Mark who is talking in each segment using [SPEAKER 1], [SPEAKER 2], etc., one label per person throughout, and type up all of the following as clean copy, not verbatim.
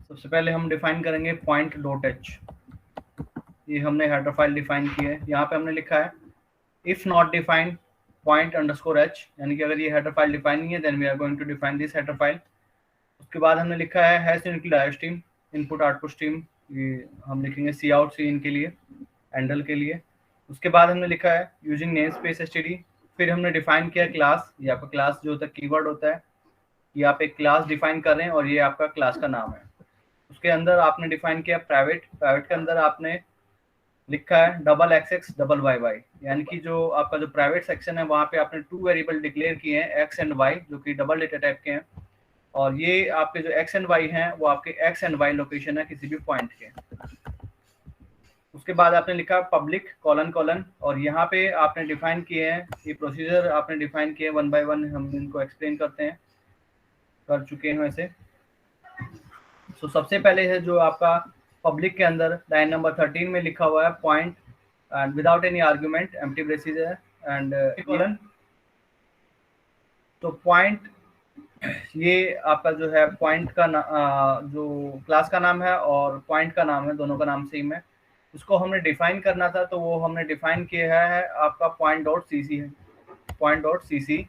[SPEAKER 1] सबसे पहले हम डिफाइन करेंगे पॉइंट डॉट एच। ये हमने हेडर फाइल डिफाइन की है। यहाँ पे हमने लिखा है if not define point underscore H, यानी कि अगर ये हेडर फाइल डिफाइन नहीं है then we are going to define this header file. उसके बाद हमने लिखा है hash include IO stream, input output stream, ये हम लिखेंगे सी आउट सी इन के लिए, एंडल के लिए। उसके बाद हमने लिखा है यूजिंग नेम स्पेस एसटीडी। फिर हमने डिफाइन किया क्लास। ये आपका क्लास जो होता है कीवर्ड होता है, ये आप एक क्लास डिफाइन कर रहे हैं और ये आपका क्लास का नाम है। उसके अंदर आपने डिफाइन किया प्राइवेट। प्राइवेट के अंदर आपने लिखा है double x x double y y, यानी कि जो आपका जो प्राइवेट सेक्शन है वहाँ पे आपने 2 वेरिएबल डिक्लेयर किए हैं एक्स एंड वाई, जो कि डबल डेटा टाइप के हैं। और ये आपके जो एक्स एंड वाई हैं वो आपके एक्स एंड वाई लोकेशन है किसी भी पॉइंट के। उसके बाद आपने लिखा पब्लिक कॉलन कॉलन, और यहाँ पे आपने डिफाइन किए हैं ये प्रोसीजर आपने डिफाइन किए वन बाय वन, हम इनको एक्सप्लेन करते हैं, कर चुके हैं वैसे। सो सबसे पहले है जो आपका पब्लिक के अंदर लाइन नंबर 13 में लिखा हुआ है point and without any argument, empty braces है एंड कॉलन। तो पॉइंट ये आपका जो है पॉइंट का जो क्लास का नाम है और पॉइंट का नाम है, दोनों का नाम सेम है। उसको हमने डिफाइन करना था तो वो हमने डिफाइन किया है आपका पॉइंट डॉट सी सी है। पॉइंट डॉट सी सी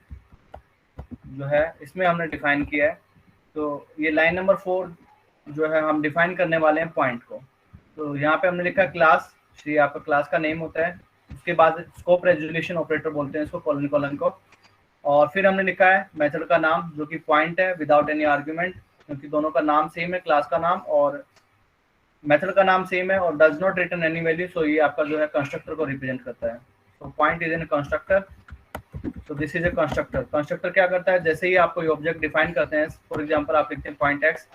[SPEAKER 1] जो है इसमें हमने डिफाइन किया है। तो ये लाइन नंबर 4 जो है हम डिफाइन करने वाले हैं पॉइंट को। तो यहाँ पे हमने लिखा क्लास, ये आपका क्लास का नेम होता है। उसके बाद स्कोप रेजोल्यूशन ऑपरेटर बोलते हैं इसको, कॉलन कॉलन को। और फिर हमने लिखा है मेथड का नाम जो कि पॉइंट है विदाउट एनी आर्ग्यूमेंट, क्योंकि दोनों का नाम सेम है, क्लास का नाम और मेथड का नाम सेम है। और does not return any value, so ये आपका जो है कंस्ट्रक्टर को रिप्रेजेंट करता है। तो पॉइंट इज इन कंस्ट्रक्टर, तो this is a constructor. Constructor क्या करता है, जैसे ही आप कोई ऑब्जेक्ट डिफाइन करते हैं, फॉर एग्जांपल आप लिखते हैं पॉइंट एक्स,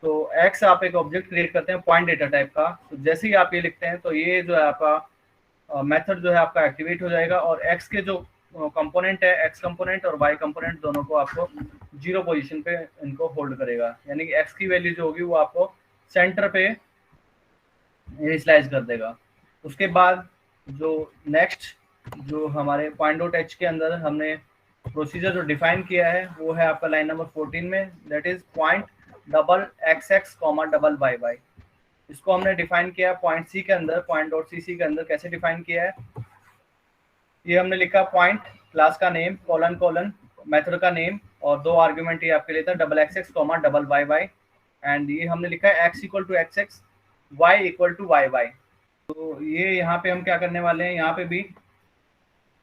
[SPEAKER 1] तो एक्स आप एक ऑब्जेक्ट क्रिएट करते हैं पॉइंट डेटा टाइप का। तो जैसे ही आप ये लिखते हैं तो ये जो है आपका मेथड जो है आपका एक्टिवेट हो जाएगा, और एक्स के जो कंपोनेंट है, एक्स कंपोनेंट और वाई कंपोनेंट, दोनों को आपको 0 पोजीशन पे इनको होल्ड करेगा, यानी कि एक्स की वैल्यू जो होगी वो आपको सेंटर पे इनिशियलाइज कर देगा। उसके बाद जो नेक्स्ट जो हमारे पॉइंट डॉट एच के अंदर हमने प्रोसीजर जो डिफाइन किया है वो है आपका लाइन नंबर 14 में, that is point double x x comma double y y. इसको हमने डिफाइन किया पॉइंट सी के अंदर, पॉइंट डॉट सी सी के अंदर। कैसे डिफाइन किया है, ये हमने लिखा पॉइंट क्लास का नेम कॉलन कॉलन मेथड का नेम, और 2 आर्ग्यूमेंट ये आपके लेता है double x x comma double y y. And ये हमने लिखा है x equal to x x, y equal to y y. तो ये यहाँ पे हम क्या करने वाले हैं, यहाँ पे भी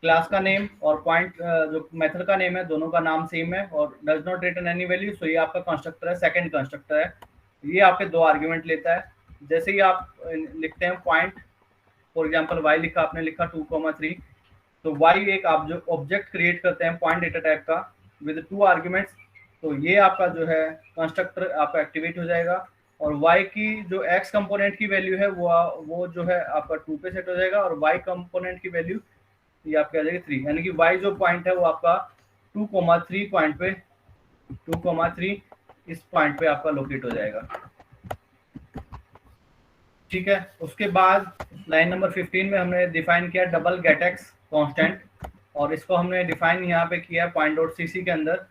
[SPEAKER 1] क्लास का नेम और पॉइंट जो मेथड का नेम है दोनों का नाम सेम है, और does not return any value, so ये आपका कंस्ट्रक्टर है, सेकंड कंस्ट्रक्टर है। ये आपके 2 आर्ग्यूमेंट लेता है। जैसे ही आप लिखते हैं पॉइंट, फॉर एग्जांपल वाई लिखा, आपने लिखा 2,3, तो वाई एक आप जो ऑब्जेक्ट क्रिएट करते हैं पॉइंट डेटा टाइप का विद 2 आर्ग्यूमेंट्स, तो ये आपका जो है कंस्ट्रक्टर आपका एक्टिवेट हो जाएगा। और y की जो x कंपोनेंट की वैल्यू है वो जो है आपका 2 पे सेट हो जाएगा, और y कंपोनेंट की वैल्यू ये आपकी आ जाएगी 3, यानी कि y जो पॉइंट है वो आपका 2,3 पॉइंट पे 2,3 इस पॉइंट पे आपका लोकेट हो जाएगा। ठीक है। उसके बाद लाइन नंबर 15 में हमने डिफाइन किया डबल गेट एक्स कॉन्स्टेंट, और इसको हमने डिफाइन यहाँ पे किया पॉइंट डॉट सी सी के अंदर।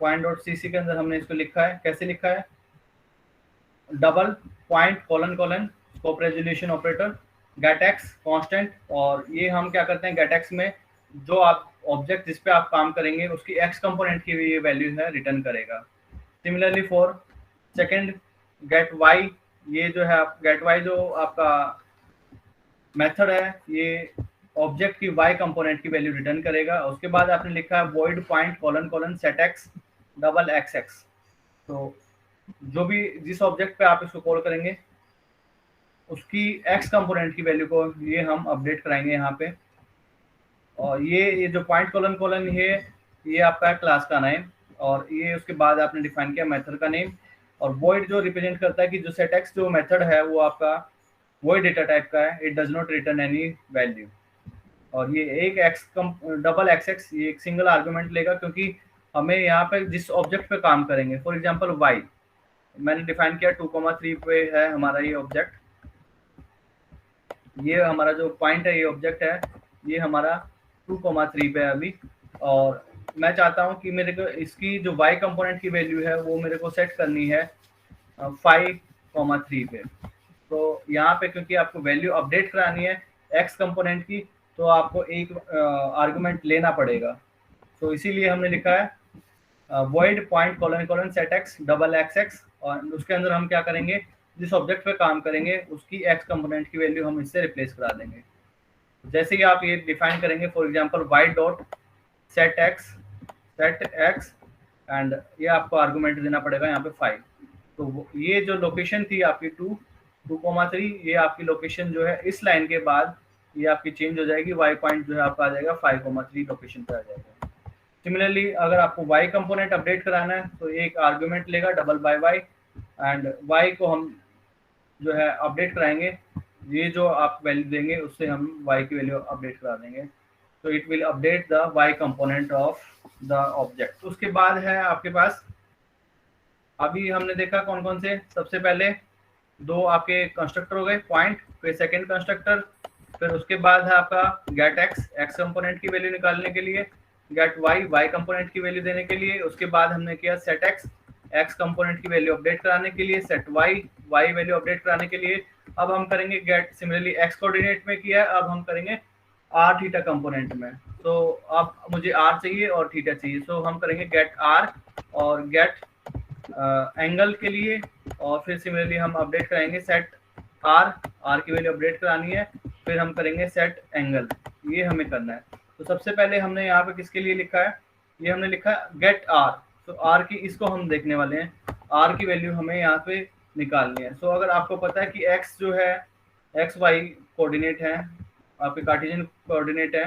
[SPEAKER 1] पॉइंट डॉट सी सी के अंदर हमने इसको लिखा है, कैसे लिखा है, double point colon colon scope resolution operator get x constant. और ये हम क्या करते हैं, गेट एक्स में जो आप ऑब्जेक्ट जिस पे आप काम करेंगे उसकी एक्स कंपोनेंट की ये वैल्यू है रिटर्न करेगा। Similarly for second get y, ये जो है गेट वाई जो आपका मेथड है ये ऑब्जेक्ट की वाई कंपोनेंट की वैल्यू रिटर्न करेगा। उसके बाद आपने लिखा है void point colon colon set x double x x. तो जो भी जिस ऑब्जेक्ट पे आप इसको कॉल करेंगे उसकी एक्स कंपोनेंट की वैल्यू को ये हम अपडेट कराएंगे यहाँ पे। और ये जो पॉइंट कॉलन कॉलन ये आपका क्लास का नेम, और ये उसके बाद आपने डिफाइन किया मेथड का नेम। और वॉइड जो रिप्रेजेंट करता है कि जो सेट एक्स जो मेथड है वो आपका वॉइड डेटा टाइप का है, it does not return any value. और ये एक एक्स डबल एक्स एक्स ये एक सिंगल आर्गुमेंट लेगा, क्योंकि हमें यहाँ पे जिस ऑब्जेक्ट पे काम करेंगे, फॉर एग्जांपल वाई मैंने डिफाइन किया 2,3 पे है हमारा ये ऑब्जेक्ट, ये हमारा जो पॉइंट है ये ऑब्जेक्ट है, ये हमारा 2,3 पे है अभी। और मैं चाहता हूँ कि मेरे को इसकी जो y कंपोनेंट की वैल्यू है वो मेरे को सेट करनी है 5,3 पे। तो यहाँ पे क्योंकि आपको वैल्यू अपडेट करानी है एक्स कंपोनेंट की, तो आपको एक आर्गुमेंट लेना पड़ेगा। तो इसीलिए हमने लिखा है void point colon colon set x double x x, और उसके अंदर हम क्या करेंगे, जिस ऑब्जेक्ट पे काम करेंगे उसकी एक्स कंपोनेंट की वैल्यू हम इससे रिप्लेस करा देंगे। जैसे कि आप ये डिफाइन करेंगे, for example y dot set x and ये आपको आर्गुमेंट देना पड़ेगा यहाँ पे 5। तो ये जो लोकेशन थी आपकी 2,3, ये आपकी लोकेशन जो है इस लाइन के बाद ये आपकी चेंज हो जाएगी, वाई पॉइंट जो है आपका आ जाएगा 5,3 लोकेशन पे आ जाएगा। सिमिलरली अगर आपको वाई कंपोनेंट अपडेट कराना है तो एक आर्गुमेंट लेगा double by y, and y को हम जो है अपडेट कराएंगे, ये जो आप वैल्यू देंगे उससे हम y की वैल्यू अपडेट करा देंगे। तो it will update the y component of the object. उसके बाद है आपके पास, अभी हमने देखा कौन कौन से, सबसे पहले दो आपके कंस्ट्रक्टर हो गए पॉइंट, फिर सेकंड कंस्ट्रक्टर, फिर उसके बाद है आपका गेट एक्स कंपोनेंट की वैल्यू निकालने के लिए, गेट वाई कंपोनेंट की वैल्यू देने के लिए, उसके बाद हमने किया सेट एक्स कंपोनेंट की वैल्यू अपडेट कराने के लिए, सेट वाई वैल्यू अपडेट कराने के लिए। अब हम करेंगे गेट, सिमिलरली एक्स कोऑर्डिनेट में किया है, अब हम करेंगे आर थीटा कंपोनेंट में। तो अब मुझे आर चाहिए और थीटा चाहिए, सो हम करेंगे गेट आर और गेट एंगल के लिए, और फिर सिमिलरली हम अपडेट कराएंगे सेट आर की वैल्यू अपडेट करानी है, फिर हम करेंगे सेट एंगल, ये हमें करना है। तो सबसे पहले हमने यहाँ पे किसके लिए लिखा है, ये हमने लिखा है गेट आर। तो आर की, इसको हम देखने वाले हैं, आर की वैल्यू हमें यहाँ पे निकालनी है। सो अगर आपको पता है कि एक्स जो है एक्स वाई कोऑर्डिनेट है, आपके कार्टेशियन कोऑर्डिनेट है,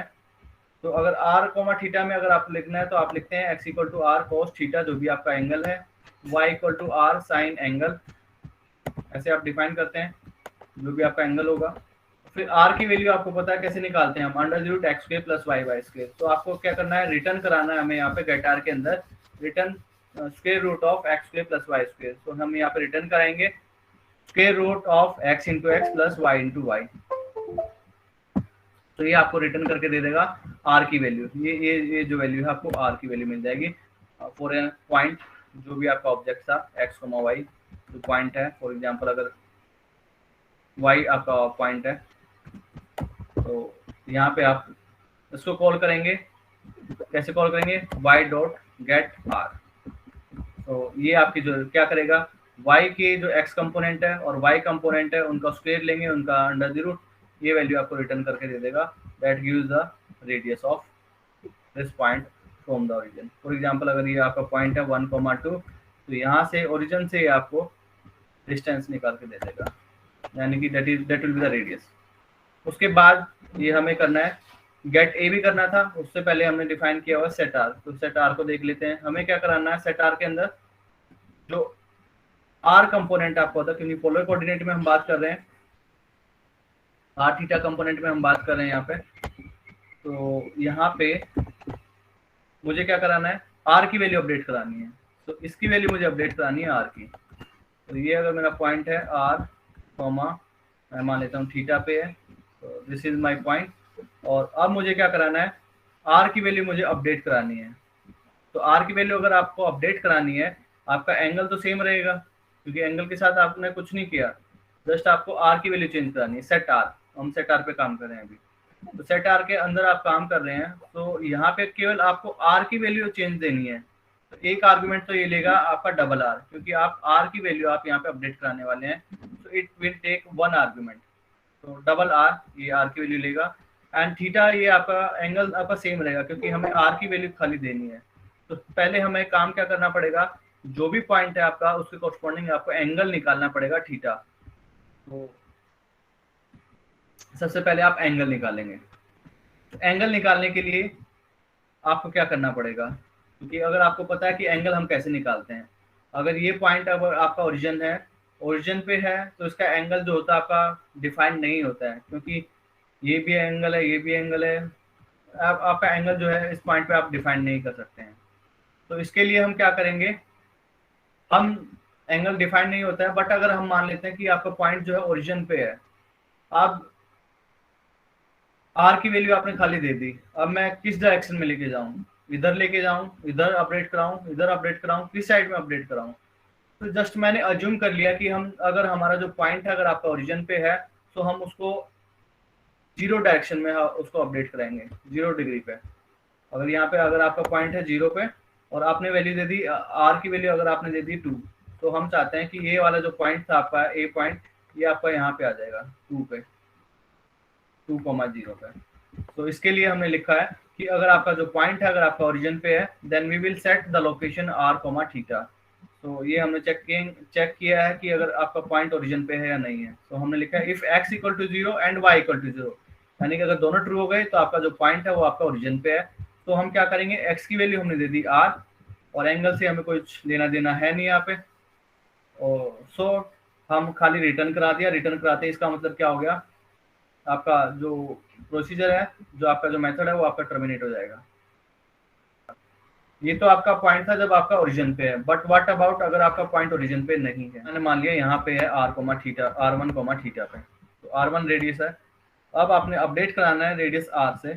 [SPEAKER 1] तो अगर आर कोमा थीटा में अगर आप लिखना है तो आप लिखते हैं x equal to r cos theta, जो भी आपका एंगल है, y equal to r sine angle, ऐसे आप डिफाइन करते हैं जो भी आपका एंगल होगा। फिर आर की वैल्यू आपको पता है कैसे निकालते हैं हम, under root x square plus y square. तो आपको क्या करना है, रिटर्न कराना है हमें यहाँ पे गेट आर के अंदर, return square root of x square plus y square. तो हम यहाँ पे रिटर्न कराएंगे square root of x into x plus y into y. तो ये आपको रिटर्न करके दे देगा आर की वैल्यू, ये जो वैल्यू है आपको आर की वैल्यू मिल जाएगी फॉर ए पॉइंट, जो भी आपका ऑब्जेक्ट था एक्स कोमा वाई, जो पॉइंट है, फॉर एग्जांपल अगर वाई आपका पॉइंट है, तो यहाँ पे आप इसको कॉल करेंगे, कैसे कॉल करेंगे, वाई डॉट गेट आर। तो ये आपकी जो क्या करेगा, y के जो x कंपोनेंट है और y कंपोनेंट है उनका स्क्वायर लेंगे, उनका अंडर द रूट, ये वैल्यू आपको रिटर्न करके दे देगा, that gives the radius of this point from the origin. For example अगर ये आपका पॉइंट है 1,2, तो यहाँ से ओरिजिन से आपको डिस्टेंस निकाल के दे देगा, यानी कि that will be the radius. उसके बाद ये हमें करना है गेट ए भी करना था, उससे पहले हमने डिफाइन किया हुआ सेट आर। तो सेट आर को देख लेते हैं, हमें क्या कराना है, सेट आर के अंदर जो आर कंपोनेंट आपको होता है, क्योंकि पोलर कोऑर्डिनेट में हम बात कर रहे हैं, आर थीटा कंपोनेंट में हम बात कर रहे हैं यहाँ पे, तो यहाँ पे मुझे क्या कराना है, आर की वैल्यू अपडेट करानी है। तो इसकी वैल्यू मुझे अपडेट करानी है आर की। तो ये अगर मेरा पॉइंट है आर कॉमा, मैं मान लेता हूँ थीटा पे है, तो दिस इज माई पॉइंट। और अब मुझे क्या कराना है, आर की वैल्यू मुझे अपडेट करानी है। तो आर की वैल्यू अगर आपको अपडेट करानी है, आपका एंगल तो सेम रहेगा, क्योंकि एंगल के साथ आपने कुछ नहीं किया, जस्ट आपको आर की वैल्यू चेंज करानी है, सेट आर। हम सेट आर पे काम कर रहे हैं अभी, तो सेट आर के अंदर आप काम कर रहे हैं, तो यहाँ पे केवल आपको आर की वैल्यू चेंज देनी है। तो एक आर्गुमेंट तो ये लेगा आपका डबल आर, क्योंकि आप आर की वैल्यू आप यहाँ पे अपडेट कराने वाले हैं, तो it will take one argument, तो डबल आर, ये आर की वैल्यू लेगा। एंड थीटा, ये आपका एंगल आपका सेम रहेगा, क्योंकि हमें आर की वैल्यू खाली देनी है। तो पहले हमें काम क्या करना पड़ेगा, जो भी पॉइंट है आपका उसके कॉरस्पॉन्डिंग आपको एंगल निकालना पड़ेगा थीटा। तो सबसे पहले आप एंगल निकालेंगे। तो एंगल निकालने के लिए आपको क्या करना पड़ेगा, क्योंकि अगर आपको पता है कि एंगल हम कैसे निकालते हैं, अगर ये पॉइंट अगर आपका ओरिजिन है, ओरिजिन पे है, तो इसका एंगल जो होता है आपका डिफाइंड नहीं होता है, क्योंकि ये भी एंगल है, ये भी एंगल है, आपका एंगल जो है इस पॉइंट पे आप डिफाइन नहीं कर सकते हैं। तो इसके लिए हम क्या करेंगे, हम एंगल डिफाइन नहीं होता है, बट अगर हम मान लेते हैं कि आपका पॉइंट जो है ओरिजिन पे है, अब आर की वैल्यू आपने खाली दे दी, अब मैं किस डायरेक्शन में लेके जाऊं, इधर लेके जाऊं, इधर अपडेट कराऊं, इधर अपडेट कराऊं, किस साइड में अपडेट कराऊं। तो जस्ट मैंने अज्यूम कर लिया कि हम अगर हमारा जो पॉइंट है अगर आपका ओरिजिन पे है तो हम उसको 0 डायरेक्शन में उसको अपडेट कराएंगे, 0 डिग्री पे। अगर यहाँ पे अगर आपका पॉइंट है 0 पे और आपने वैल्यू दे दी आर की वैल्यू अगर आपने दे दी 2, तो हम चाहते हैं कि ये वाला जो पॉइंट था आपका ए पॉइंट, ये आपका यहाँ पे आ जाएगा 2 पे, 2,0 पे। तो इसके लिए हमने लिखा है कि अगर आपका जो पॉइंट है अगर आपका ओरिजिन पे है then we will set the location r comma theta. तो ये हमने चेक किया है कि अगर आपका पॉइंट ओरिजिन पे है या नहीं है। तो हमने लिखा है if x equal to 0 and y equal to 0, यानी कि अगर दोनों ट्रू हो गए तो आपका जो पॉइंट है वो आपका ओरिजिन पे है। तो हम क्या करेंगे, x की वैल्यू हमने दे दी r, और एंगल से हमें कुछ लेना देना है नहीं यहाँ पे, और सो हम खाली रिटर्न करा दिया। रिटर्न कराते इसका मतलब क्या हो गया, आपका जो प्रोसीजर है, जो आपका जो मेथड है वो आपका टर्मिनेट हो जाएगा। ये तो आपका पॉइंट था जब आपका ओरिजिन पे है, बट व्हाट अबाउट अगर आपका पॉइंट ओरिजिन पे नहीं है। मैंने मान लिया यहाँ पे है r comma theta, r1 comma theta पे, तो r1 रेडियस है। अब आपने अपडेट कराना है रेडियस r से।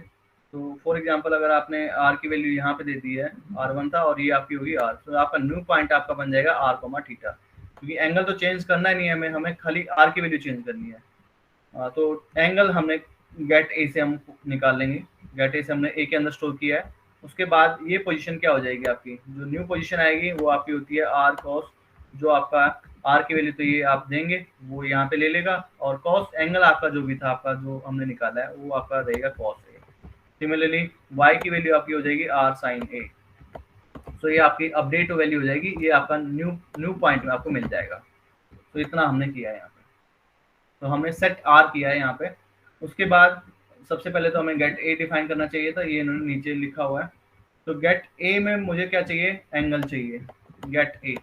[SPEAKER 1] तो फॉर एग्जांपल अगर आपने r की वैल्यू यहाँ पे दे दी है, r1 था और ये आपकी होगी r, तो आपका न्यू पॉइंट आपका बन जाएगा r कोमा थीटा, क्योंकि एंगल तो चेंज करना ही नहीं है हमें खाली r की वैल्यू चेंज करनी है। तो एंगल हमने गेट ए से हम निकाल लेंगे। गेट ए से हमने ए के अंदर स्टोर किया है। उसके बाद ये पोजीशन क्या हो जाएगी, आपकी जो न्यू पोजीशन आएगी वो आपकी होती है आर कॉस, जो आपका आर की वैल्यू तो ये आप देंगे वो यहाँ पे ले लेगा, और कॉस एंगल आपका जो भी था आपका जो हमने निकाला है वो आपका रहेगा कॉस ए। सिमिलरली वाई की वैल्यू आपकी हो जाएगी आर साइन ए। तो ये आपकी अपडेट वैल्यू हो जाएगी, ये आपका न्यू पॉइंट में आपको मिल जाएगा। तो इतना हमने किया है यहाँ पे। तो हमने सेट आर किया है यहाँ पे। उसके बाद सबसे पहले तो हमें गेट ए डिफाइन करना चाहिए था, ये इन्होंने नीचे लिखा हुआ है। तो गेट ए में मुझे क्या चाहिए, एंगल चाहिए गेट ए।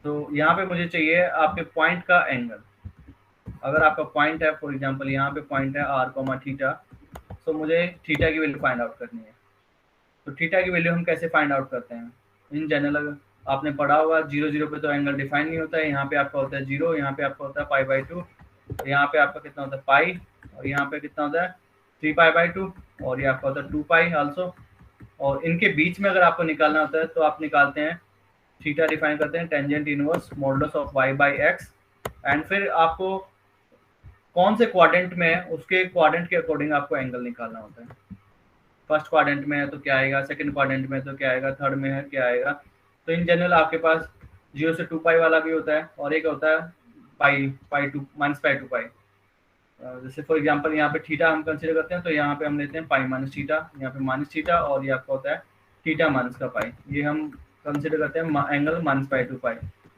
[SPEAKER 1] तो यहाँ पे मुझे चाहिए आपके पॉइंट का एंगल। अगर आपका पॉइंट है फॉर एग्जांपल यहाँ पे पॉइंट है आर कोमा थीटा, तो मुझे थीटा की वैल्यू फाइंड आउट करनी है। तो थीटा की वैल्यू हम कैसे फाइंड आउट करते हैं, इन जनरल आपने पढ़ा होगा 0 0 पे तो एंगल डिफाइन नहीं होता है। यहाँ पे आपका होता है 0, यहाँ पे आपका होता है π/2, यहाँ पे आपका कितना होता है पाई, और यहाँ पे कितना होता है 3π/2, और ये आपका होता है 2π आल्सो। और इनके बीच में अगर आपको निकालना होता है तो आप निकालते हैं, थीटा डिफाइन करते हैं tangent inverse modulus of y/x, and फिर आपको कौन से क्वाड्रेंट में है उसके क्वाड्रेंट के अकॉर्डिंग आपको एंगल निकालना होता है। फर्स्ट क्वाड्रेंट में है तो क्या आएगा, सेकंड क्वाड्रेंट में है तो क्या आएगा, थर्ड में है क्या आएगा। तो इन जनरल आपके पास 0 से 2π वाला भी होता है, और एक होता है π/2 -π/2π। जैसे फॉर एग्जांपल यहाँ पे थीटा हम कंसीडर करते हैं तो यहाँ पे हम लेते हैं पाई माइनस थीटा, यहाँ पे माइनस थीटा, और ये आपका होता है थीटा माइनस का पाई, ये हम कंसीडर करते हैं एंगल -π/2π।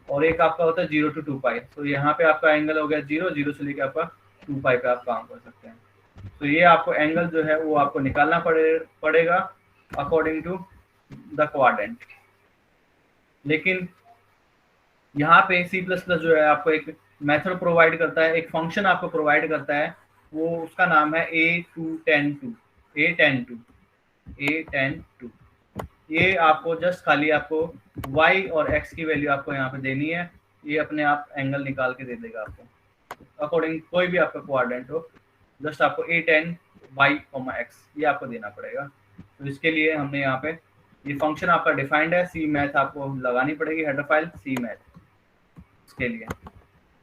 [SPEAKER 1] और एक आपका होता है 0 to 2π। तो यहाँ पे आपका एंगल हो गया 0 से लेकर आपका 2π पे आप काम कर सकते हैं। तो ये आपको एंगल जो है वो आपको निकालना पड़ेगा अकॉर्डिंग टू द क्वाड्रेंट। लेकिन यहाँ पे C++ जो है आपको एक मेथड प्रोवाइड करता है, एक फंक्शन आपको प्रोवाइड करता है, वो उसका नाम है A10 2। ये आपको जस्ट खाली आपको y और x की वैल्यू आपको यहाँ पे देनी है, ये अपने आप एंगल निकाल के दे देगा आपको अकॉर्डिंग कोई भी आपका क्वाड्रेंट हो। जस्ट आपको A10 y, x ये आपको देना पड़ेगा। तो इसके लिए हमने यहाँ पे ये फंक्शन आपका डिफाइंड है, सी मैथ आपको लगानी पड़ेगी, हेडर फाइल सी मैथ इसके लिए।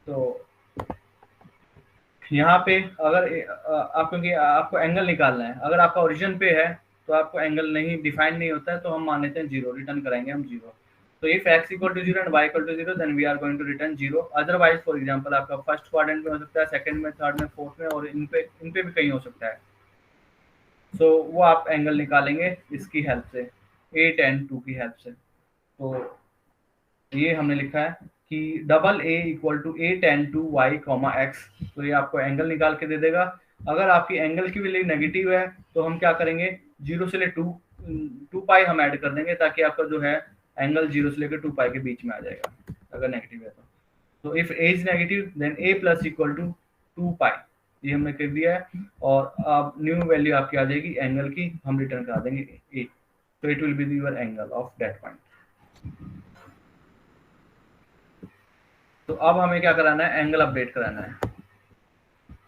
[SPEAKER 1] तो यहाँ पे अगर आप क्योंकि आपको एंगल निकालना है, अगर आपका ओरिजिन पे है तो आपको एंगल नहीं डिफाइन नहीं होता है, तो हम मान लेते हैं 0, रिटर्न कराएंगे हम 0। तो if x equal to 0 and y equal to 0 then we are going to return 0। Otherwise for example आपका फर्स्ट क्वाड्रेंट में हो सकता है, सेकंड में, थर्ड में, फोर्थ में, और इन पे भी कहीं हो सकता है। सो वो आप एंगल निकालेंगे इसकी हेल्प से, A10 2 की हेल्प से। तो ये हमने लिखा है कि double A equal to A10 2 y, x। तो ये आपको एंगल निकाल के दे देगा। अगर आपकी एंगल की वैल्यू नेगेटिव है तो हम क्या करेंगे, 0 से ले 2π हम ऐड कर देंगे, ताकि आपका जो है एंगल 0 से लेकर 2π के बीच में आ जाएगा अगर नेगेटिव है तो if A is negative then A plus equal to 2π, ये हमने कर दिया है। और अब न्यू वैल्यू आपकी आ जाएगी एंगल की, हम रिटर्न करा देंगे A। तो it will be your angle of that point. तो अब हमें क्या कराना है, एंगल अपडेट कराना है।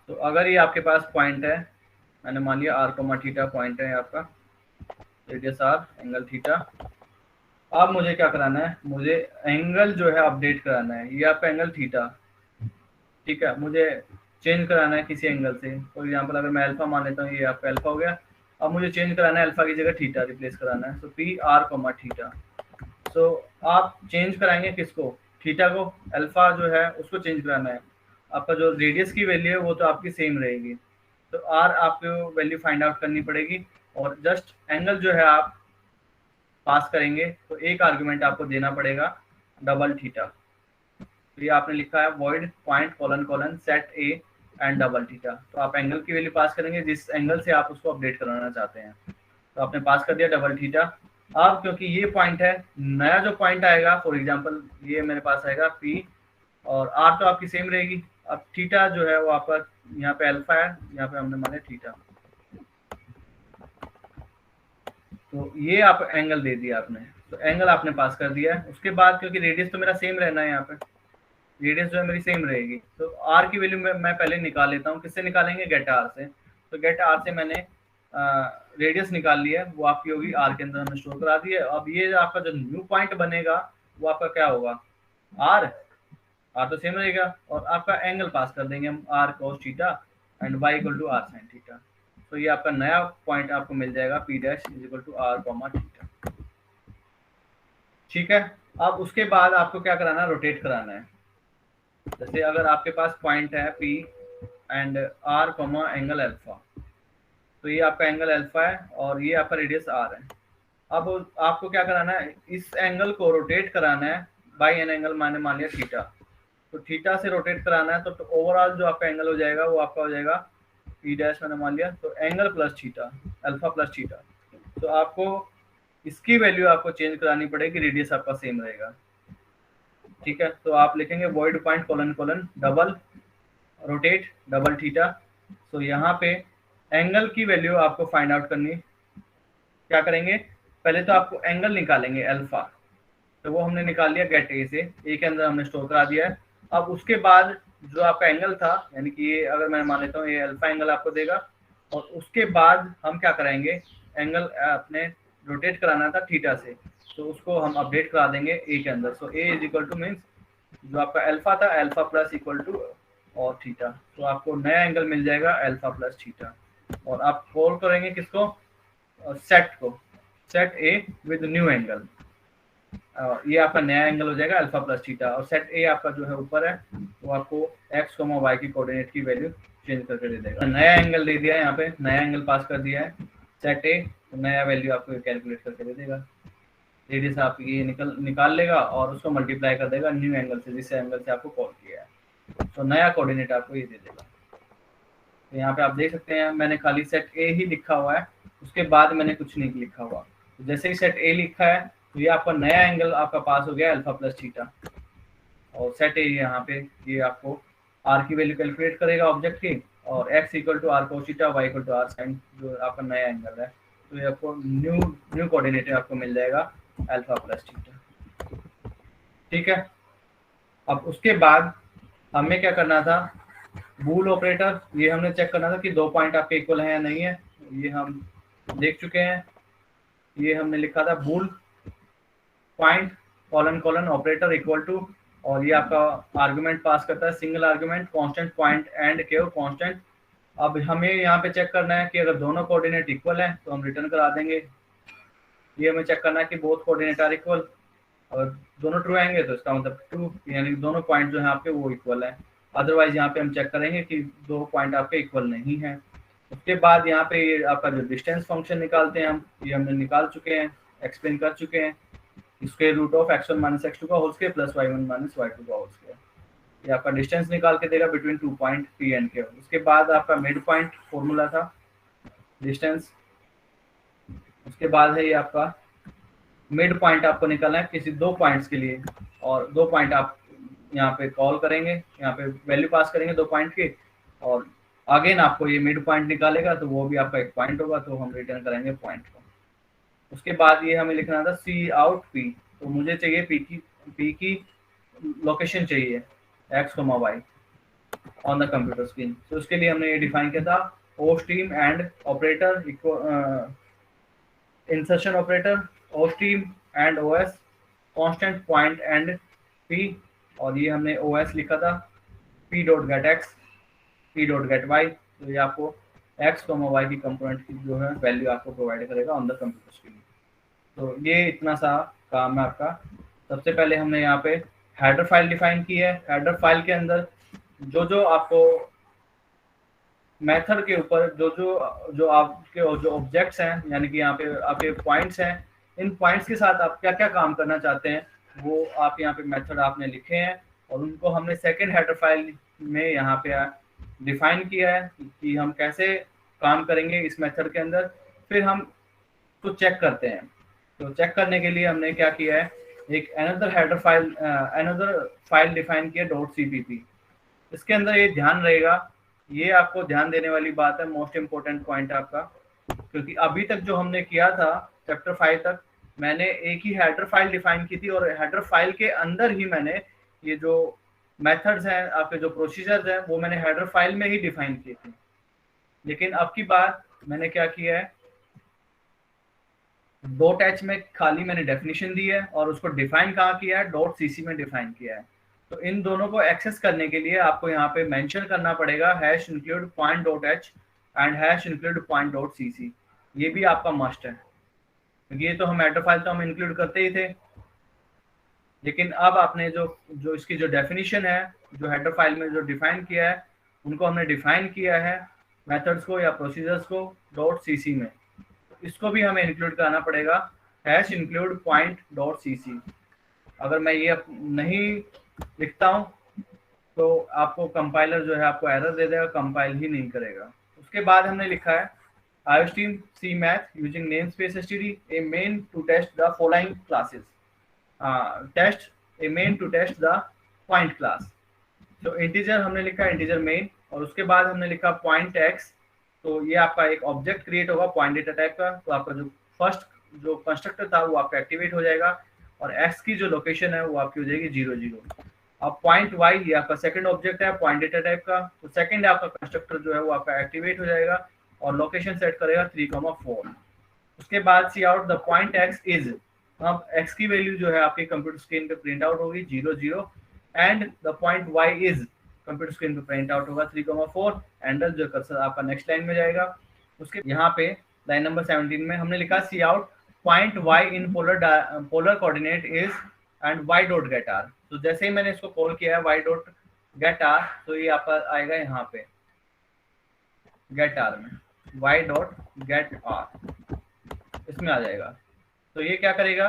[SPEAKER 1] तो अगर ये आपके पास पॉइंट है, मैंने मान लिया r, थीटा पॉइंट है आपका, रेडियस r, एंगल थीटा। अब मुझे क्या कराना है, मुझे एंगल जो है अपडेट कराना है। ये आपका एंगल थीटा, ठीक है, मुझे चेंज कराना है किसी एंगल से। फॉर एग्जांपल अगर मैं अल्फा मान लेता हूँ, ये आपका अल्फा हो गया। अब मुझे चेंज कराना है, अल्फा की जगह थीटा रिप्लेस कराना है। सो पी आर कोमा थीटा। सो आप चेंज कराएंगे किसको, थीटा को। अल्फा जो है उसको चेंज कराना है। आपका जो रेडियस की वैल्यू है वो तो आपकी सेम रहेगी, तो आर आपको वैल्यू फाइंड आउट करनी पड़ेगी। और जस्ट एंगल जो है आप पास करेंगे, तो एक आर्गुमेंट आपको देना पड़ेगा डबल थीटा। तो ये आपने लिखा है void point colon colon set A and double theta. तो आप एंगल की वैल्यू पास करेंगे जिस एंगल से आप उसको अपडेट कराना चाहते हैं। तो आपने पास कर दिया डबल थीटा। अब क्योंकि ये पॉइंट है, नया जो पॉइंट आएगा, फॉर एग्जांपल ये मेरे पास आएगा पी, और आर तो आपकी सेम रहेगी। अब थीटा जो है वो आपका यहाँ पे अल्फा है, यहाँ पे हमने माना थीटा। तो ये आप एंगल दे दिया आपने, तो एंगल आपने पास कर दिया है। उसके बाद क्योंकि रेडियस तो मेरा सेम रहना है, यहाँ पे रेडियस जो है मेरी सेम रहेगी, तो आर की वैल्यू मैं पहले निकाल लेता हूँ। किससे निकालेंगे, गेट आर से। तो गेट आर से मैंने रेडियस निकाल लिया है, वो आपकी होगी आर के अंदर हमने स्टोर करा दी है। अब ये आपका जो न्यू पॉइंट बनेगा वो आपका क्या होगा, आर। आर तो सेम रहेगा, और आपका एंगल पास कर देंगे हम r cos theta and y equal to r sin theta. तो ये आपका नया पॉइंट आपको मिल जाएगा p dash is equal to r comma theta. ठीक है। अब उसके बाद आपको क्या कराना है, रोटेट कराना है। जैसे अगर आपके पास पॉइंट है p and r comma angle alpha, तो ये आपका एंगल अल्फा है और ये आपका रेडियस r है। अब आपको क्या कराना है, इस एंगल को रोटेट कराना है बाई एन एंगल, माने मान लिया थीटा। तो थीटा से रोटेट कराना है, तो ओवरऑल जो आपका एंगल हो जाएगा वो आपका हो जाएगा पी डैश, मैंने मान लिया, तो angle plus theta, alpha plus theta. तो आपको इसकी वैल्यू आपको चेंज करानी पड़ेगी, रेडियस आपका सेम रहेगा। ठीक है, तो आप लिखेंगे void point colon colon double rotate double theta. तो यहाँ पे एंगल की वैल्यू आपको फाइंड आउट करनी, क्या करेंगे, पहले तो आपको एंगल निकालेंगे अल्फा। तो वो हमने निकाल लिया गेट ए से, ए के अंदर हमने स्टोर करा दिया है। अब उसके बाद जो आपका एंगल था, यानी कि ये अगर मैं मान लेता हूँ ये अल्फा एंगल आपको देगा, और उसके बाद हम क्या कराएंगे, एंगल अपने रोटेट कराना था थीटा से, तो उसको हम अपडेट करा देंगे ए के अंदर। सो ए इज इक्वल टू मीन्स जो आपका अल्फा था, अल्फा प्लस इक्वल टू और थीटा। तो आपको नया एंगल मिल जाएगा अल्फा प्लस थीटा। और आप कॉल करेंगे किसको, सेट को, set A with new angle. ये आपका नया एंगल हो जाएगा अल्फा प्लस थीटा। और सेट ए आपका जो है ऊपर है, वो आपको एक्स कोमा वाई की कोऑर्डिनेट की वैल्यू चेंज करके दे देगा। नया एंगल दे दिया है, यहाँ पे नया एंगल पास कर दिया है सेट ए, तो नया वैल्यू आपको कैलकुलेट करके दे देगा। रेडियस आप ये निकाल लेगा और उसको मल्टीप्लाई कर देगा न्यू एंगल से, जिस एंगल से आपको कॉल किया है। तो नया कोऑर्डिनेट आपको ये दे देगा। तो यहाँ पे आप देख सकते हैं मैंने खाली सेट ए ही लिखा हुआ है, उसके बाद मैंने कुछ नहीं लिखा हुआ। तो जैसे ही सेट ए लिखा है, तो ये आपका नया एंगल आपका पास हो गया अल्फा प्लस थीटा। और सेट ए यहाँ पे ये आपको आर की वैल्यू कैलकुलेट करेगा ऑब्जेक्ट की, और x equal to r cos theta, y equal to r sine, जो आपका नया एंगल है। तो ये आपको न्यू कोऑर्डिनेट आपको मिल जाएगा अल्फा प्लस थीटा। ठीक है। अब उसके बाद हमें क्या करना था, बूल ऑपरेटर, ये हमने चेक करना था कि दो पॉइंट आपके इक्वल है या नहीं है। ये हम देख चुके हैं। ये हमने लिखा था bool point colon colon operator equal to, और ये आपका आर्गुमेंट पास करता है single argument constant point and केव कांस्टेंट। अब हमें यहाँ पे चेक करना है कि अगर दोनों कोऑर्डिनेट इक्वल है तो हम रिटर्न करा देंगे। ये हमें चेक करना है कि बोथ कोऑर्डिनेट आर इक्वल, और दोनों ट्रू आएंगे तो इसका मतलब ट्रू, यानी दोनों पॉइंट जो है आपके वो इक्वल है। अदरवाइज यहाँ पे हम चेक करेंगे कि दो पॉइंट आपके इक्वल नहीं है। उसके बाद यहाँ पे ये आपका जो डिस्टेंस फंक्शन निकालते हैं हम, ये हमने निकाल चुके हैं, एक्सप्लेन कर चुके हैं। Square root of x1 minus x2 का whole square plus y1 minus y2 का होल स्क्वायर। ये आपका डिस्टेंस निकाल के देगा between two point P and Q। उसके बाद आपका मिड पॉइंट फॉर्मूला था डिस्टेंस। उसके बाद है ये आपका मिड पॉइंट आपको निकालना है किसी दो पॉइंट्स के लिए, और दो पॉइंट आप यहाँ पे कॉल करेंगे, यहाँ पे वैल्यू पास करेंगे दो पॉइंट की, और अगेन आपको ये मिड पॉइंट निकालेगा, तो वो भी आपका एक पॉइंट होगा, तो हम रिटर्न करेंगे पॉइंट को। उसके बाद ये हमें लिखना था सी आउट पी, तो मुझे चाहिए पी की लोकेशन चाहिए x comma y on the computer screen. तो उसके लिए हमने ये डिफाइन किया था o stream and operator insertion operator o stream and o s constant point and p, और ये हमने OS लिखा था p dot get x, p dot get y. तो ये आपको एक्स वाई की कंपोनेंट की जो है वैल्यू आपको प्रोवाइड करेगा ऑन द कंप्यूटर स्क्रीन। तो ये इतना सा काम है आपका। सबसे पहले हमने यहाँ पे हेडर फाइल डिफाइन की है। हेडर फाइल के अंदर जो जो आपको मेथड के ऊपर जो आपके जो ऑब्जेक्ट्स हैं, यानी कि यहाँ पे आपके पॉइंट्स हैं, इन पॉइंट्स के साथ आप क्या क्या काम करना चाहते हैं वो आप यहाँ पे मेथड आपने लिखे हैं, और उनको हमने सेकंड हेडर फाइल में यहाँ पे डिफाइन किया है कि हम कैसे काम करेंगे इस मेथड के अंदर। फिर हम तो चेक करते हैं। तो चेक करने के लिए हमने क्या किया है, एक अनदर फाइल डिफाइन किया .cpp। इसके अंदर ये ध्यान रहेगा, ये आपको ध्यान देने वाली बात है, मोस्ट इम्पोर्टेंट पॉइंट आपका, क्योंकि अभी तक जो हमने किया था चैप्टर 5 तक मैंने एक ही हेडर फाइल डिफाइन की थी, और हेडर फाइल के अंदर ही मैंने ये जो मेथड्स हैं, आपके जो प्रोसीजर्स हैं, वो मैंने हेडर फाइल में ही डिफाइन किए थे। लेकिन अब की बात मैंने क्या किया है, .h में खाली मैंने डेफिनेशन दी है और उसको डिफाइन कहाँ किया है, .cc में डिफाइन किया है। तो इन दोनों को एक्सेस करने के लिए आपको यहाँ पे मेंशन करना पड़ेगा #include point.h and #include point.cc। ये भी आपका मस्ट है, क्योंकि ये तो हम हेडर फाइल तो हम इंक्लूड करते ही थे, लेकिन अब आपने जो इसकी जो डेफिनेशन है, जो हेडर फाइल में जो डिफाइन किया है, उनको हमने डिफाइन किया है मेथड्स को या प्रोसीजर्स को .cc में। इसको भी हमें इंक्लूड करना पड़ेगा #include point.cc। अगर मैं ये नहीं लिखता हूँ तो आपको कंपाइलर जो है आपको एरर दे देगा, कंपाइल ही नहीं करेगा। उसके बाद हमने लिखा है iostream cmath using namespace std a main to test the following classes, test a main to test the point class। तो इंटीजर हमने लिखा इंटीजर मेन, और उसके बाद हमने लिखा पॉइंट एक्स। तो ये आपका एक ऑब्जेक्ट क्रिएट होगा पॉइंट डेटा टाइप का, तो आपका जो फर्स्ट जो कंस्ट्रक्टर था वो आपका एक्टिवेट हो जाएगा, और एक्स की जो लोकेशन है वो आपकी हो जाएगी 0 0। अब पॉइंट वाई ये आपका सेकंड ऑब्जेक्ट है पॉइंट डेटा टाइप का, तो सेकंड आपका कंस्ट्रक्टर जो है वो आपका एक्टिवेट हो जाएगा और लोकेशन सेट करेगा 3,4। उसके बाद C out the point x is, अब एक्स की वैल्यू जो है आपके कंप्यूटर स्क्रीन पे प्रिंट आउट होगी 0 0, and the point y is computer screen पे प्रिंट आउट होगा 3,4। एंडल जो कर्सर आपका नेक्स्ट लाइन में जाएगा। उसके यहाँ पे लाइन नंबर 17 में हमने लिखा C out point y in polar coordinate is and y dot get r. तो जैसे ही मैंने इसको कॉल किया है वाई डॉट गेट आर, तो ये आपका आएगा यहाँ पे गेट आर में, वाई डॉट गेट आर इसमें आ जाएगा। तो ये क्या करेगा,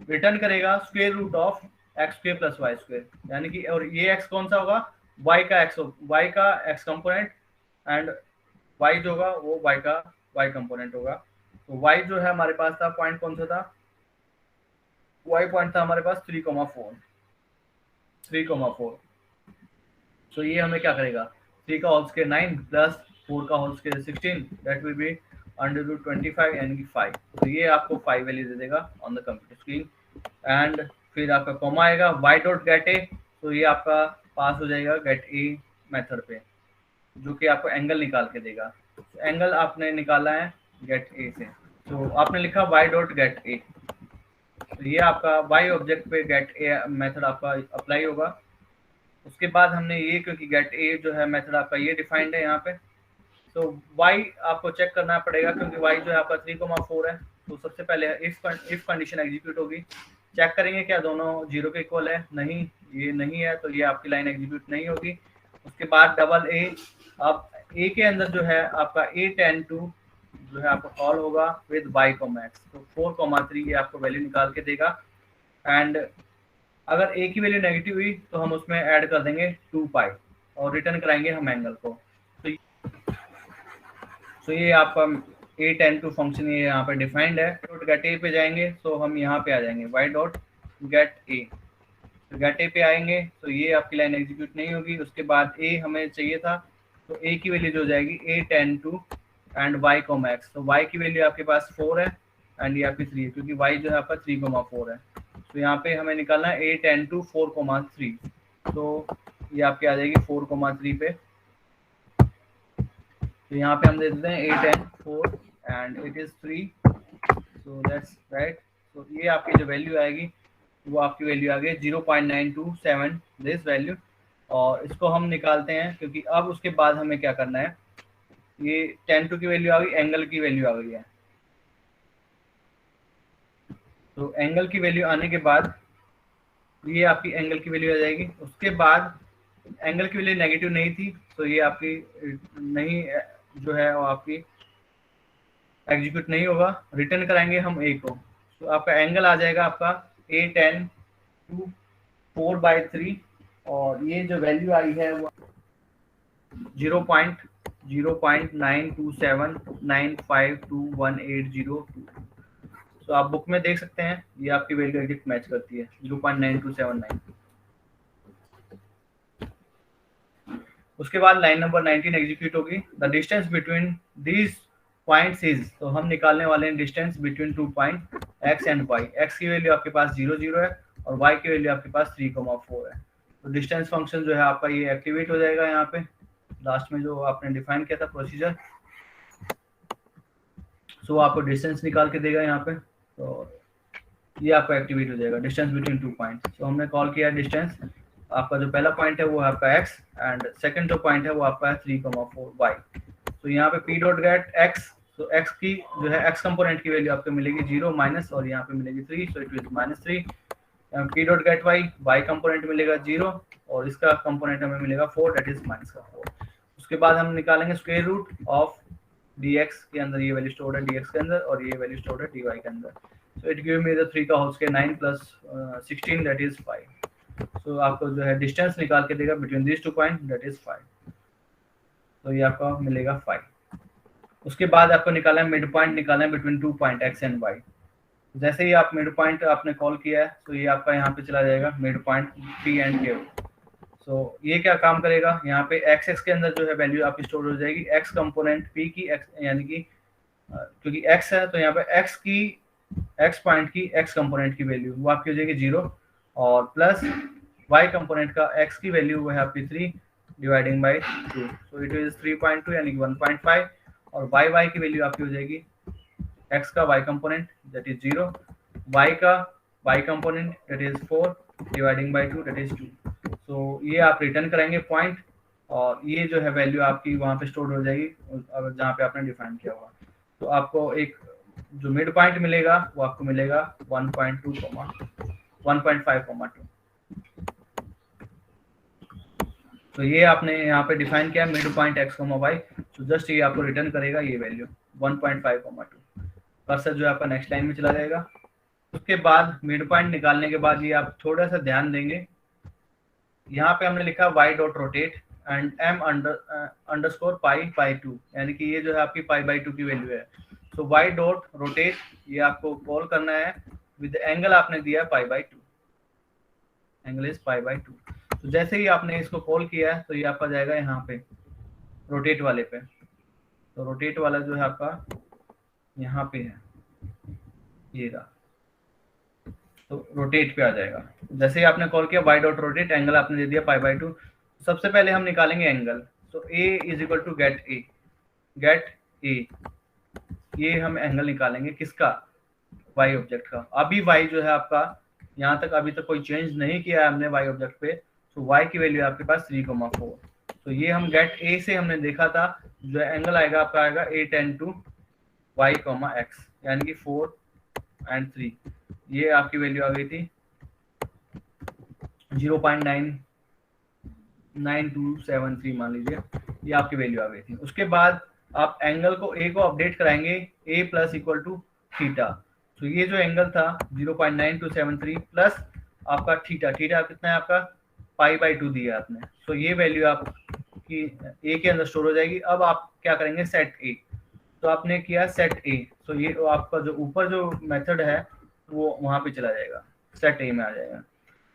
[SPEAKER 1] रिटर्न करेगा square root of x square plus y square, यानी कि, और ये एक्स कौन सा होगा, वाई का एक्स कंपोनेंट, एंड वाई जो होगा वो वाई का वाई कंपोनेंट होगा। तो वाई जो है हमारे पास था पॉइंट कौन सा था, वाई पॉइंट था हमारे पास 3,4। तो ये हमें क्या करेगा, 3 का होल स्क्वायर 9 प्लस 4 का whole square 16, that will be √25 यानी कि 5। तो ये आपको 5 वैल्यू दे देगा on the computer screen. And फिर आपका कॉमा आएगा वाई डॉट गेट ए, तो ये आपका पास हो जाएगा गेट ए मेथड पे, जो कि आपको एंगल निकाल के देगा। तो एंगल आपने निकाला है गेट ए से, तो आपने लिखा वाई डॉट गेट ए, तो ये आपका वाई ऑब्जेक्ट पे गेट ए मेथड आपका अप्लाई होगा। उसके बाद हमने ये, क्योंकि गेट ए जो है मेथड आपका ये डिफाइंड है यहाँ पे, तो y आपको चेक करना पड़ेगा, क्योंकि y जो है आपका 3,4 है। तो सबसे पहले इफ कंडीशन एग्जीक्यूट होगी, चेक करेंगे क्या दोनों 0 के इक्वल है, नहीं ये नहीं है, तो ये आपकी लाइन एग्जीक्यूट नहीं होगी। उसके बाद डबल ए, अब ए के अंदर जो है आपका A10 जो है आपका कॉल होगा विद y, तो 4,3 ये आपको वैल्यू निकाल के देगा। एंड अगर a की वैल्यू नेगेटिव हुई तो हम उसमें ऐड कर देंगे 2 पाई और रिटर्न कराएंगे हम एंगल को। तो ये आपका A10 फंक्शन ये यहाँ पे डिफाइंड है। डॉट गेट ए पे जाएंगे तो हम यहाँ पे आ जाएंगे y डॉट गेट ए, तो गेट ए पे आएंगे तो ये आपकी लाइन एग्जीक्यूट नहीं होगी। उसके बाद a हमें चाहिए था, तो a की वैल्यू जो हो जाएगी A10 and y com x, तो y की वैल्यू आपके पास 4 है एंड ये आपकी 3 है, क्योंकि y जो है आपका 3,4 है। तो यहाँ पे हमें निकालना है A10 4,3, तो ये आपकी आ जाएगी 4,3 पे। तो यहाँ पे हम दे देते हैं A10 4 and it is 3, so that's right. तो ये आपकी जो वैल्यू आएगी वो आपकी वैल्यू आ गई 0.927 दिस वैल्यू। और इसको हम निकालते हैं क्योंकि अब उसके बाद हमें क्या करना है, ये tan 2 की वैल्यू आ गई, एंगल की वैल्यू आ गई है। तो एंगल की वैल्यू आने के बाद ये आपकी एंगल की वैल्यू आ जाएगी। उसके बाद एंगल की वैल्यू नेगेटिव नहीं थी तो ये आपकी नहीं जो है वो आपकी एग्जीक्यूट नहीं होगा, रिटर्न कराएंगे हम ए को। तो आपका एंगल आ जाएगा आपका ए टेन टू 4/3 और ये जो वैल्यू आई है वो 0.0927952180। तो आप बुक में देख सकते हैं ये आपकी वैल्यू एग्जैक्ट मैच करती है 0.9279। उसके बाद लाइन नंबर 19 एग्जीक्यूट होगी। The distance between these points is, तो हम निकालने वाले हैं distance between 2 point x and y. X की वैल्यू आपके पास 0 0 है और वाई की वैल्यू आपके पास 3,4 है। तो डिस्टेंस फंक्शन जो है आपका ये एक्टिवेट हो जाएगा यहाँ पे लास्ट में जो आपने डिफाइन किया था प्रोसीजर। सो आपको डिस्टेंस निकाल के देगा यहाँ पे, तो ये आपका एक्टिवेट हो जाएगा डिस्टेंस बिटवीन 2 पॉइंट। सो हमने कॉल किया डिस्टेंस, आपका जो पहला पॉइंट है वो आपका x एंड सेकंड जो पॉइंट है वो आपका है 3,4 y। तो यहाँ पे p डॉट गेट x, तो x की जो है x कंपोनेंट की वैल्यू आपको मिलेगी 0 माइनस और यहाँ पे मिलेगी 3, सो it is -3। p dot gate y component मिलेगा 0 और इसका कंपोनेंट हमें मिलेगा 4, दैट इज -4। उसके बाद हम निकालेंगे स्क्वायर रूट ऑफ dx के अंदर ये वैल्यू स्टोर्ड है dx के अंदर और ये वैल्यू स्टोर्ड है dy के अंदर। So it give me the 3 का whole square 9 plus 16 that is 5। So आपको जो है डिस्टेंस निकाल के देगा between this 2 point that is 5। तो ये आपका मिलेगा 5। उसके बाद आपको निकालना है मिड पॉइंट, निकालना है between 2 point x and y। जैसे ही आप मिड पॉइंट आपने कॉल किया है तो ये आपका यहाँ पे चला जाएगा mid point p and q। सो ये क्या काम करेगा, यहाँ पे x के अंदर जो है वैल्यू आपकी स्टोर हो जाएगी x कंपोनेंट p की x, यानी कि क्योंकि x है तो यहाँ पे x पॉइंट की x कंपोनेंट की वैल्यू वो आपकी हो जाएगी 0 और प्लस y कंपोनेंट का x की वैल्यू वो है आपकी 3 dividing by 2, so it is 3.2 यानी कि 1.5 और y की वैल्यू आपकी हो जाएगी x का y component that is 0, y का y component that is 4 dividing by 2 that is 2। सो ये आप रिटर्न करेंगे पॉइंट और ये जो है वैल्यू आपकी वहाँ पे स्टोर हो जाएगी जहाँ पे आपने डिफाइन किया हुआ। तो आपको एक जो मिड पॉइंट मिलेगा वो आपको मिलेगा 1.2 1.5 2। तो ये आपने यहाँ पे डिफाइन किया मिड पॉइंट x, y। तो जस्ट ये आपको रिटर्न करेगा ये वैल्यू 1.5 2। कर्सर जो है आपका नेक्स्ट लाइन में चला जाएगा। उसके बाद मिड पॉइंट निकालने के बाद ये आप थोड़ा सा ध्यान देंगे, यहाँ पे हमने लिखा y dot rotate and m underscore pi 2, यानी कि ये जो है आपकी π/2 की वैल्यू है। सो y डॉट रोटेट ये आपको कॉल करना है विद एंगल आपने दिया π/2, एंगल इज π/2। तो जैसे ही आपने इसको कॉल किया है तो ये आपका जाएगा यहाँ पे रोटेट वाले पे। तो रोटेट वाला जो है आपका यहाँ पे है, ये रहा, तो रोटेट पे आ जाएगा। जैसे ही आपने कॉल किया y डॉट रोटेट, एंगल आपने दे दिया π/2। सबसे पहले हम निकालेंगे एंगल। तो a is equal to get a, ये हम एंगल निकालेंगे किसका, y ऑब्जेक्ट का। अभी y जो है आपका यहाँ तक अभी तक कोई चेंज नहीं किया है हमने y ऑब्जेक्ट पे, तो y की वैल्यू आपके पास 3,4। तो ये हम गेट a से हमने देखा था, जो एंगल आएगा आपका आएगा a tan to y, x, यानी कि 4 and 3। ये आपकी वैल्यू आ गई थी 0.9273 मान लीजिए, ये आपकी वैल्यू आ गई थी। उसके बाद आप एंगल को a को अपडेट कराएंगे a plus equal to theta. तो ये जो एंगल था 0.9273 प्लस आपका थीटा कितना है आपका π/2 दिया आपने। तो ये वैल्यू आपकी a के अंदर स्टोर हो जाएगी। अब आप क्या करेंगे, सेट a। तो आपने किया सेट a, तो ये आपका जो ऊपर जो मेथड है वो वहां पे चला जाएगा, सेट a में आ जाएगा।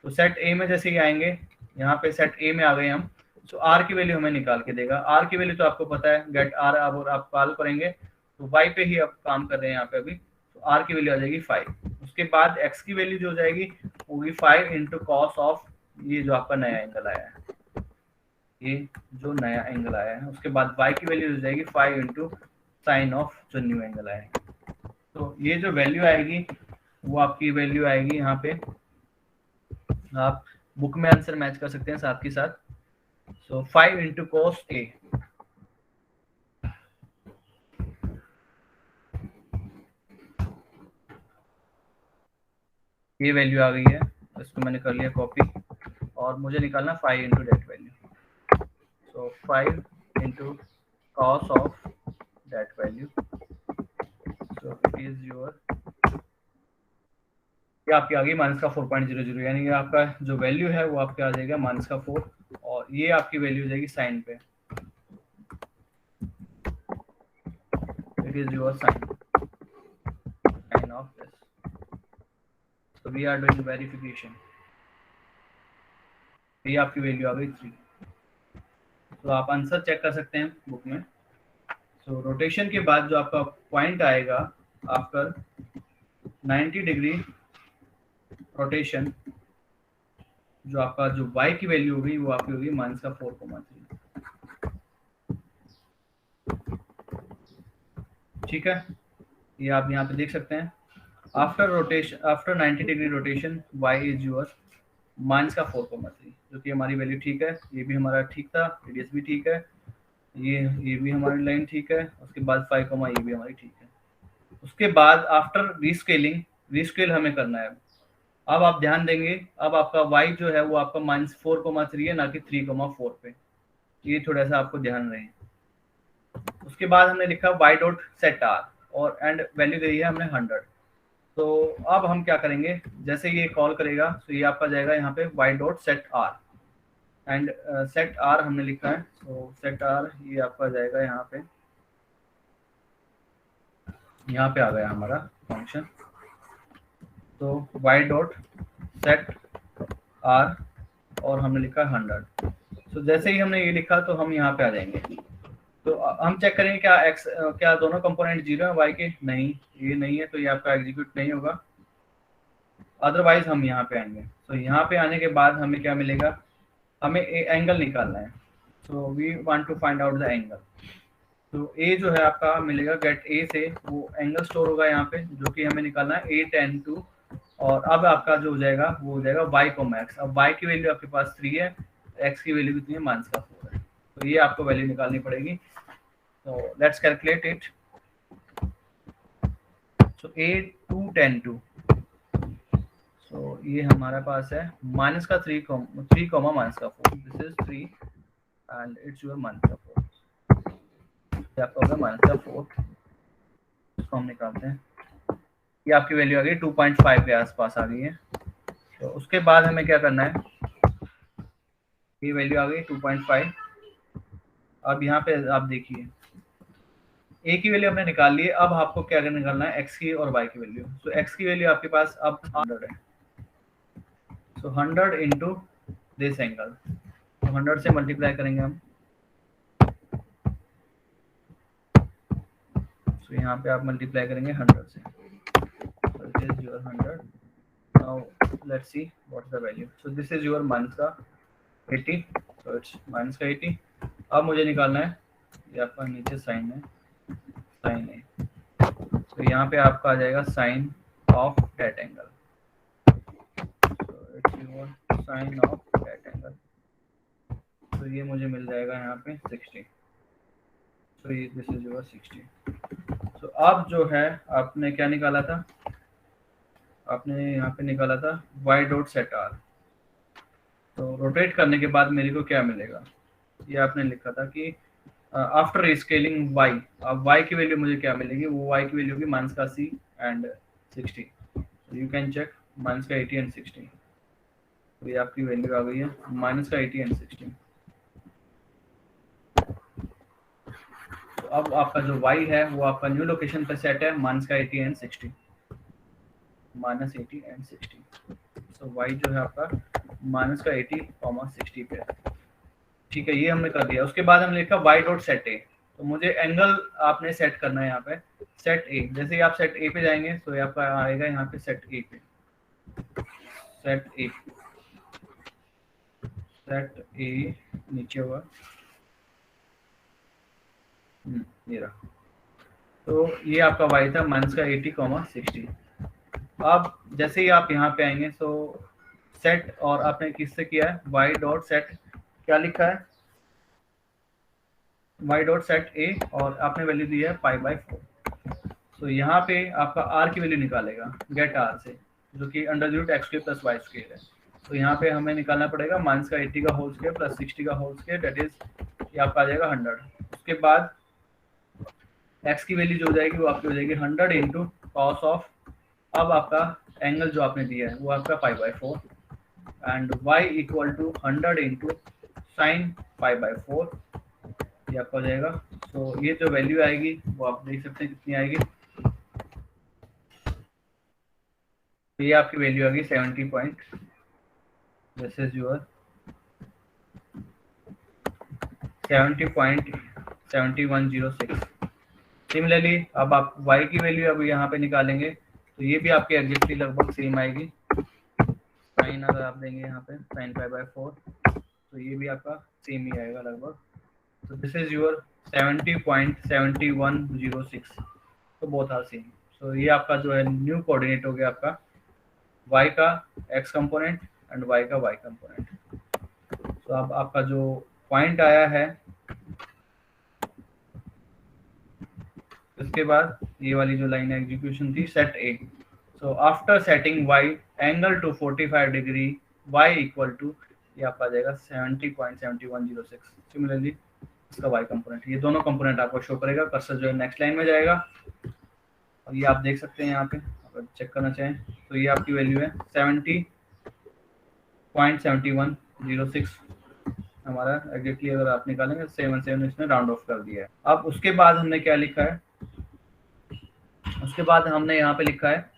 [SPEAKER 1] तो सेट a में जैसे ही आएंगे, यहाँ पे सेट a में आ गए हम, तो r की वैल्यू हमें निकाल के देगा। r की वैल्यू तो आपको पता है, गेट r अब आप कॉल करेंगे तो y पे ही आप काम कर रहे हैं यहाँ पे अभी, तो r की वैल्यू आ जाएगी 5। उसके बाद x की वैल्यू जो हो जाएगी होगी 5 इंटू कॉस ऑफ ये जो आपका नया एंगल आया है, ये जो नया एंगल आया है। उसके बाद y की वैल्यू हो जाएगी 5 इंटू साइन ऑफ जो न्यू एंगल आया है। तो ये जो वैल्यू आएगी वो आपकी वैल्यू आएगी यहाँ पे आप बुक में आंसर मैच कर सकते हैं साथ के साथ। सो 5 इंटू कॉस ए, ये वैल्यू आ गई है, इसको मैंने कर लिया कॉपी, और मुझे निकालना 5 into that value. So 5 into cos of that value, so it is your, ये आपकी आ गई -4.00, यानी कि आपका जो वैल्यू है वो आपके आ जाएगा -4, और ये आपकी वैल्यू हो जाएगी साइन पे, it is your sine of this. So we are doing verification, ये आपकी वैल्यू आ गई 3। तो आप आंसर चेक कर सकते हैं बुक में। सो रोटेशन के बाद जो आपका पॉइंट आएगा आफ्टर 90 डिग्री रोटेशन, जो आपका जो y की वैल्यू होगी वो आपकी होगी -4,3। ठीक है, ये आप यहाँ पे देख सकते हैं। After rotation, after 90 degree rotation y is your -4,3, जो कि हमारी वैल्यू ठीक है। ये भी हमारा ठीक था, रेडियस भी ठीक है, ये भी हमारी लाइन ठीक है। उसके बाद 5, ये भी हमारी ठीक है। उसके बाद आफ्टर रीस्केलिंग, रीस्केल हमें करना है। अब आप ध्यान देंगे, अब आपका y जो है वो आपका -4,3 है, ना कि 3,4 पे। ये थोड़ा सा आपको ध्यान रहे। उसके बाद हमने लिखा y डॉट सेट r, और एंड वैल्यू दी है हमने 100। तो अब हम क्या करेंगे, जैसे ये कॉल करेगा तो ये आपका जाएगा यहाँ पे y dot set r, and set r हमने लिखा है। तो सेट r ये आपका जाएगा यहाँ पे आ गया हमारा फंक्शन। तो y डॉट सेट r, और हमने लिखा 100। तो जैसे ही हमने ये लिखा तो हम यहाँ पे आ जाएंगे। तो हम चेक करेंगे क्या x, क्या दोनों कंपोनेंट 0 है y के, नहीं ये नहीं है, तो ये आपका एग्जीक्यूट नहीं होगा। अदरवाइज हम यहाँ पे आएंगे। तो यहाँ पे आने के बाद हमें क्या मिलेगा, हमें एंगल निकालना है। So we want to find out the angle. तो ए जो है आपका मिलेगा, गेट ए से वो एंगल स्टोर होगा यहाँ पे, जो कि हमें निकालना है a tan 2, और अब आपका जो हो जाएगा वो हो जाएगा y को मैक्स। अब y की वैल्यू आपके पास 3 है, x की वैल्यू कितनी है, -4 है। तो ये आपको वैल्यू निकालनी पड़ेगी। तो let's calculate it. So a 2 tan 2, सो ये हमारा पास है -3, 4, this is 3 and it's your -4, आपका होगा -4। इसको हम निकालते हैं, ये आपकी वैल्यू आ गई 2.5 के आसपास आ गई है। तो उसके बाद हमें क्या करना है, ये वैल्यू आ गई 2.5। अब यहाँ पे आप देखिए ए की वैल्यू हमने निकाल ली है। अब आपको क्या निकालना है, एक्स की और वाई की वैल्यू। तो एक्स की वैल्यू आपके पास अब 100 है। सो 100 इंटू दिस एंगल, तो 100 से मल्टीप्लाई करेंगे हम। तो यहाँ पे आप मल्टीप्लाई करेंगे 100 से। So it is your 100. Now let's see what's the value. So this is your -80. So it's -80. अब मुझे निकालना है, ये आपका नीचे साइन है, साइन है। तो यहाँ पे आपका आ जाएगा sine of that angle. So it's your sine of that angle. तो ये मुझे मिल जाएगा यहाँ पे 60। So this is your 60. So अब जो है आपने क्या निकाला था, आपने यहाँ पे निकाला था y डॉट सेट r। तो रोटेट करने के बाद मेरे को क्या मिलेगा, ये आपने लिखा था कि आफ्टर स्केलिंग y, अब y की वैल्यू मुझे क्या मिलेगी, वो y की वैल्यू होगी -80 and 60। You can check -80 and 60। तो ये आपकी वैल्यू आ गई है -80 एंड 60। तो अब आपका जो y है वो आपका न्यू लोकेशन पे सेट है -80 एंड 60, -80 एंड 60। तो y जो है आपका -80, 60 पे है। ठीक है, ये हमने कर दिया। उसके बाद हमने लिखा y डॉट सेट ए। तो मुझे एंगल आपने सेट करना है यहाँ पे, सेट ए। जैसे ही आप सेट ए पे जाएंगे तो आपका आएगा यहाँ पे सेट ए पे, सेट ए, सेट ए नीचे होगा, ये रहा। तो ये आपका y था -80, 60। अब जैसे ही आप यहाँ पे आएंगे तो सेट, और आपने किससे किया है, वाई डॉट सेट, क्या लिखा है, वाई डॉट सेट ए, और आपने वैल्यू दी है π/4। तो यहाँ पे आपका आर की वैल्यू निकालेगा गेट आर से, जो कि √x² + y² है। तो यहाँ पे हमें निकालना पड़ेगा माइनस का 80 का होल स्क्वायर प्लस 60 का होल स्क्वायर, दैट इज ये आपका आ जाएगा 100। उसके बाद x की वैल्यू जो हो जाएगी वो आपकी हो जाएगी 100 इंटू कॉस ऑफ, अब आपका एंगल जो आपने दिया है वो आपका π/4, and y equal to 100 into sine π/4, ये आपका हो जाएगा। तो ये जो वैल्यू आएगी वो आप देख सकते हैं कितनी आएगी, तो ये आपकी वैल्यू आ गई 70 point, this is your 70.7106। Similarly अब आप y की वैल्यू अब यहाँ पे निकालेंगे तो ये भी आपके एग्जैक्टली लगभग सेम आएगी, साइन अगर आप देंगे यहाँ पे साइन π/4 तो ये भी आपका सेम ही आएगा लगभग। तो दिस इज योर 70.7106, तो बोथ आर सेम। सो ये आपका जो है न्यू कोऑर्डिनेट हो गया आपका y का x कंपोनेंट एंड y का y कंपोनेंट। तो अब आपका जो पॉइंट आया है, उसके बाद ये वाली जो लाइन एग्जीक्यूशन थी set a, so after setting y angle to 45 degree y equal to, ये आपका आ जाएगा 70.7106। सिमिलरली इसका y कंपोनेंट, ये दोनों कंपोनेंट आपको शो करेगा। कर्सर जो है नेक्स्ट लाइन में जाएगा और ये आप देख सकते हैं यहाँ पे, अगर चेक करना चाहें तो ये आपकी वैल्यू है 70.7106 हमारा एग्जैक्टली, अगर आप निकालेंगे 7 इसमें राउंड ऑफ कर दिया है। अब उसके बाद हमने क्या लिखा है, उसके बाद हमने यहाँ पे लिखा है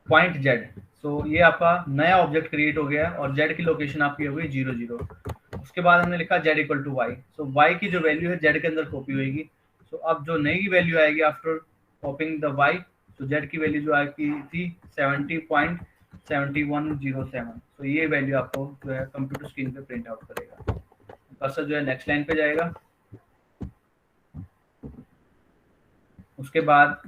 [SPEAKER 1] पॉइंट जेड। सो ये आपका नया ऑब्जेक्ट क्रिएट हो गया है और जेड की लोकेशन आपकी हो गई 0 0। उसके बाद हमने लिखा z equal to y, so y की जो वैल्यू है जेड के अंदर कॉपी होगी। सो अब जो नई वैल्यू आएगी आफ्टर कॉपिंग द वाई, तो जेड की वैल्यू जो आएगी थी 70.7107। तो ये वैल्यू आपको जो है कंप्यूटर स्क्रीन पे प्रिंट आउट करेगा। कर्सर जो है नेक्स्ट लाइन पे जाएगा, उसके बाद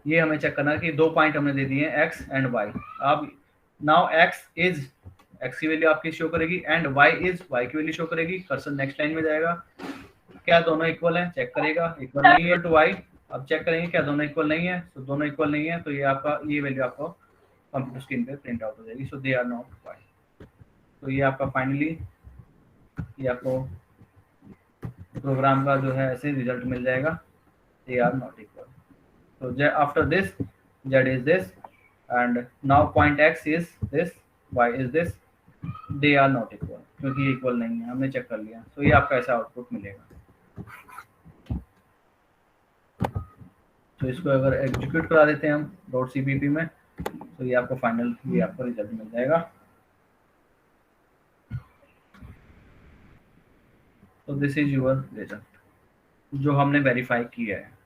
[SPEAKER 1] ये हमें चेक करना है कि 2 पॉइंट हमने दे दिए हैं x एंड y। अब नाउ x की वैल्यू आपकी शो करेगी एंड y की वैल्यू शो करेगी। कर्सर नेक्स्ट लाइन में जाएगा, क्या दोनों इक्वल हैं, चेक करेगा, इक्वल नहीं है टू y। अब चेक करेंगे क्या दोनों इक्वल नहीं है, तो दोनों इक्वल नहीं है, तो ये आपका ये वैल्यू आपको कंप्यूटर स्क्रीन पे प्रिंट आउट हो जाएगी। सो दे आर नॉट y। तो ये आपका फाइनली ये आपको प्रोग्राम का जो है ऐसे रिजल्ट मिल जाएगा, they are not equal. So after this z is this and now point x is this, y is this, they are not equal, क्योंकि इक्वल नहीं है, हमने चेक कर लिया। तो ये आपका ऐसा आउटपुट मिलेगा। तो इसको अगर एग्जीक्यूट करा देते हैं हम .cpp में, तो ये आपको फाइनल ये आपको रिजल्ट मिल जाएगा। तो दिस इज योर रिजल्ट जो हमने वेरीफाई किया है।